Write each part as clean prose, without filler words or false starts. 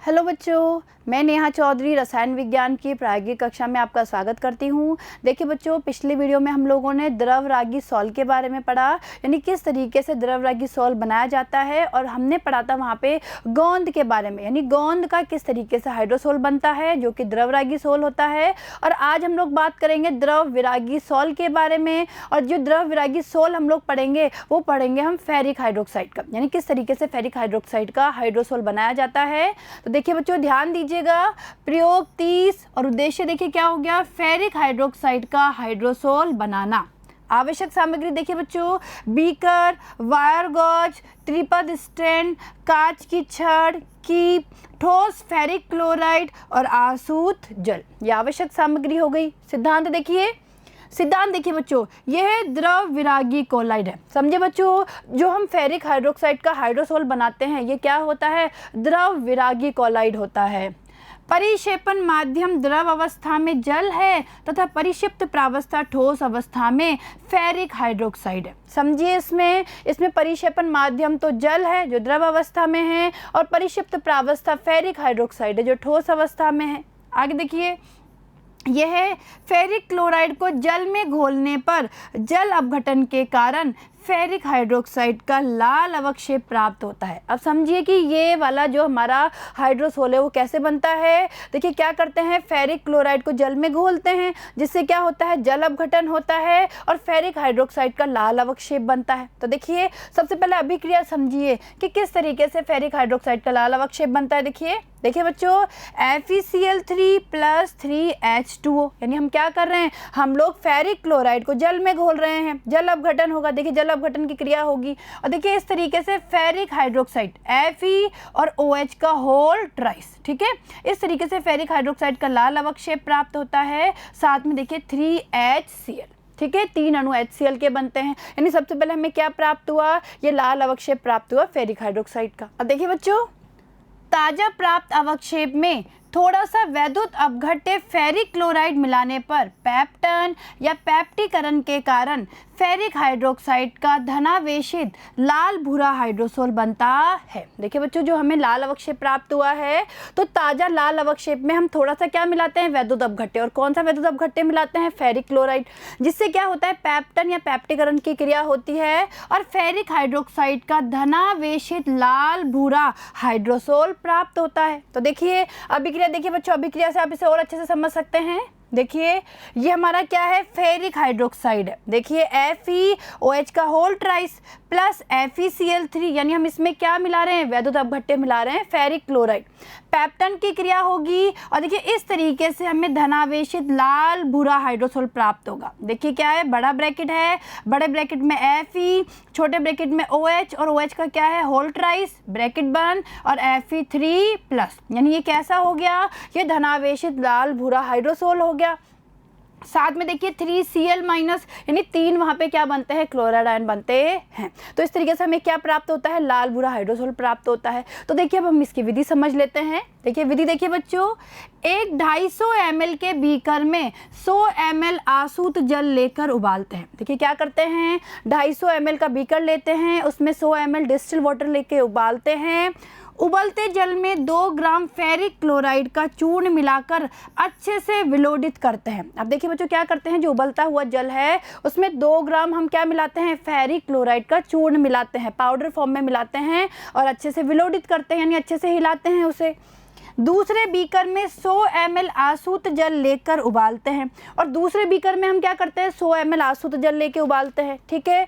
Hello बच्चों, मैं नेहा चौधरी रसायन विज्ञान की प्रायोगिक कक्षा में आपका स्वागत करती हूँ। देखिए बच्चों, पिछले वीडियो में हम लोगों ने द्रवरागी सॉल के बारे में पढ़ा, यानी किस तरीके से द्रवरागी सॉल बनाया जाता है, और हमने पढ़ा था वहाँ पे गोंद के बारे में, यानी गोंद का किस तरीके से हाइड्रोसोल बनता है जो कि द्रवरागी सोल होता है। और आज हम लोग बात करेंगे द्रव विरागी सॉल के बारे में, और जो द्रव विरागी सॉल हम लोग पढ़ेंगे वो पढ़ेंगे हम फेरिक हाइड्रोक्साइड का, यानी किस तरीके से फेरिक हाइड्रोक्साइड का हाइड्रोसोल बनाया जाता है। तो देखिए बच्चों, ध्यान दीजिएगा, प्रयोग 30 और उद्देश्य देखिए क्या हो गया, फेरिक हाइड्रोक्साइड का हाइड्रोसोल बनाना। आवश्यक सामग्री देखिए बच्चों, बीकर, वायर गॉज, त्रिपद स्टैंड, कांच की छड़, कीप, ठोस फेरिक क्लोराइड और आसूत जल, ये आवश्यक सामग्री हो गई। सिद्धांत देखिए बच्चों, यह द्रव विरागी कोलाइड है। समझे बच्चों, जो हम फेरिक हाइड्रोक्साइड का हाइड्रोसोल बनाते हैं ये क्या होता है, द्रव विरागी कोलाइड होता है। परिक्षेपण माध्यम द्रव अवस्था में जल है तथा परिक्षिप्त प्रावस्था ठोस अवस्था में फेरिक हाइड्रोक्साइड है। समझिए, इसमें परिक्षेपण माध्यम तो जल है जो द्रव अवस्था में है, और परिक्षिप्त प्रावस्था फेरिक हाइड्रोक्साइड है जो ठोस अवस्था में है। आगे देखिए, यह फेरिक क्लोराइड को जल में घोलने पर जल अपघटन के कारण फेरिक हाइड्रोक्साइड का लाल अवक्षेप प्राप्त होता है। अब समझिए कि ये वाला जो हमारा हाइड्रोसोल है वो कैसे बनता है। देखिए क्या करते हैं, फेरिक क्लोराइड को जल में घोलते हैं जिससे क्या होता है, जल अपघटन होता है और फेरिक हाइड्रोक्साइड का लाल अवक्षेप बनता है। तो देखिए सबसे पहले अभिक्रिया समझिए कि किस तरीके से फेरिक हाइड्रोक्साइड का लाल अवक्षेप बनता है। देखिए बच्चों, FeCl3 + 3H2O, यानी हम क्या कर रहे हैं, हम लोग फेरिक क्लोराइड को जल में घोल रहे हैं, जल अपघटन होगा, देखिए जल अपघटन की क्रिया होगी, और देखिए इस तरीके से फेरिक हाइड्रोक्साइड Fe और OH का होल ट्राइस, ठीक है, इस तरीके से फेरिक हाइड्रोक्साइड का लाल अवक्षेप प्राप्त होता है। साथ में देखिए 3HCl, ठीक है, 3 अणु HCl के बनते हैं, यानी सबसे पहले हमें क्या प्राप्त हुआ, ये लाल अवक्षेप प्राप्त हुआ फेरिक हाइड्रोक्साइड का। अब देखिए बच्चों, ताजा प्राप्त अवक्षेप में थोड़ा सा वैद्युत अपघट्य फेरिक क्लोराइड मिलाने पर पैप्टन या पैप्टीकरण के कारण फेरिक हाइड्रोक्साइड का धनावेशित लाल भूरा हाइड्रोसोल बनता है। देखिए बच्चों, जो हमें लाल अवक्षेप प्राप्त हुआ है, तो ताजा लाल अवक्षेप में हम थोड़ा सा क्या मिलाते हैं, वैद्युत अपघट्य, और कौन सा वैद्युत अपघट्य मिलाते हैं, फेरिक क्लोराइड, जिससे क्या होता है, पैप्टन या पैप्टीकरण की क्रिया होती है और फेरिक हाइड्रोक्साइड का धनावेशित लाल भूरा हाइड्रोसोल प्राप्त होता है। तो देखिए अभिक्रिया, देखिए बच्चों, अभिक्रिया से आप इसे और अच्छे से समझ सकते हैं। देखिए ये हमारा क्या है, फेरिक हाइड्रोक्साइड है। देखिए FeOH का होल ट्राइस प्लस FeCl3, यानी हम इसमें क्या मिला रहे हैं, वैद्युत अपघट्य मिला रहे हैं, फेरिक क्लोराइड, पैप्टन की क्रिया होगी, और देखिए इस तरीके से हमें धनावेशित लाल भूरा हाइड्रोसोल प्राप्त होगा। देखिए क्या है, बड़ा ब्रैकेट है, बड़े ब्रैकेट में Fe, छोटे ब्रैकेट में OH, और OH का क्या है, होल ट्राइस, ब्रैकेट बंद, और Fe3+, यानी ये कैसा हो गया, ये धनावेशित लाल भूरा हाइड्रोसोल हो गया। साथ में देखिए 3Cl-, यानी 3 वहाँ पे क्या बनते हैं, क्लोराइड आयन बनते हैं। तो इस तरीके से हमें क्या प्राप्त होता है, लाल भूरा हाइड्रोसोल प्राप्त होता है। तो देखिए अब हम इसकी विधि समझ लेते हैं। देखिए विधि देखिए बच्चों, एक 250 ml के बीकर में 100 ml आसूत जल लेकर उबालते हैं। देखिए क्या करते हैं, 250 ml का बीकर लेते हैं, उसमें 100 ml डिस्टिल वाटर लेके उबालते हैं। उबलते जल में 2 ग्राम फेरिक क्लोराइड का चूर्ण मिलाकर अच्छे से विलोडित करते हैं। अब देखिए बच्चों क्या करते हैं, जो उबलता हुआ जल है उसमें 2 ग्राम हम क्या मिलाते हैं, फेरिक क्लोराइड का चूर्ण मिलाते हैं, पाउडर फॉर्म में मिलाते हैं, और अच्छे से विलोडित करते हैं, यानी अच्छे से हिलाते हैं उसे। दूसरे बीकर में 100 ml आसूत जल लेकर उबालते हैं, और दूसरे बीकर में हम क्या करते हैं, 100 ml आसूत जल लेके उबालते हैं, ठीक है,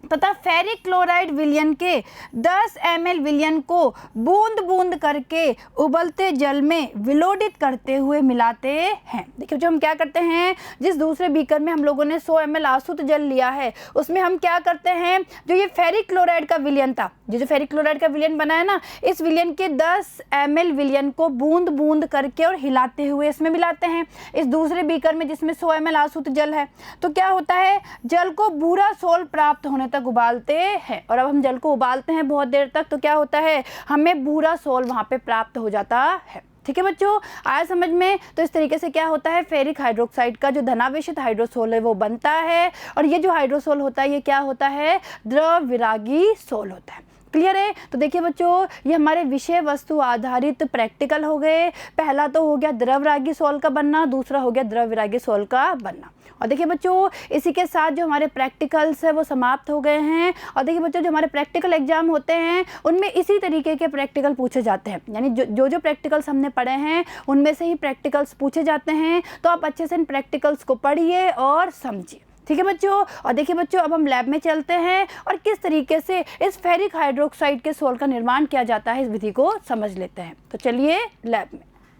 तथा फेरिक क्लोराइड विलयन के 10 ml विलयन को बूंद बूंद करके उबलते जल में विलोडित करते हुए मिलाते हैं। देखिए जो हम क्या करते हैं, जिस दूसरे बीकर में हम लोगों ने 100 ml आसूत जल लिया है उसमें हम क्या करते हैं, जो ये फेरिक क्लोराइड का विलयन था, जो फेरिक क्लोराइड का विलयन बना है ना, इस विलयन के 10 ml विलयन को बूंद बूंद करके और हिलाते हुए इसमें मिलाते हैं, इस दूसरे बीकर में जिसमें 100 ml आसूत जल है। तो क्या होता है, जल को भूरा सोल प्राप्त होने तक उबालते हैं, और अब हम जल को उबालते हैं बहुत देर तक, तो क्या होता है, हमें भूरा सोल वहाँ पे प्राप्त हो जाता है। ठीक है बच्चों, आया समझ में। तो इस तरीके से क्या होता है, फेरिक हाइड्रोक्साइड का जो धनावेशित हाइड्रोसोल है वो बनता है, और ये जो हाइड्रोसोल होता है ये क्या होता है, द्रव विरागी सोल होता है। क्लियर है। तो देखिए बच्चों, ये हमारे विषय वस्तु आधारित प्रैक्टिकल हो गए। पहला तो हो गया द्रवरागी सॉल्ट का बनना, दूसरा हो गया द्रवरागी सॉल्ट का बनना। और देखिए बच्चों, इसी के साथ जो हमारे प्रैक्टिकल्स है वो समाप्त हो गए हैं। और देखिए बच्चों, जो हमारे प्रैक्टिकल एग्जाम होते हैं उनमें इसी तरीके के प्रैक्टिकल पूछे जाते हैं, यानी जो प्रैक्टिकल्स हमने पढ़े हैं उनमें से ही प्रैक्टिकल्स पूछे जाते हैं। तो आप अच्छे से इन प्रैक्टिकल्स को पढ़िए और समझिए, ठीक है बच्चों। और देखिए बच्चों, अब हम लैब में चलते हैं और किस तरीके से इस फेरिक हाइड्रोक्साइड के सोल का निर्माण किया जाता है इस विधि को समझ लेते हैं। तो चलिए लैब में।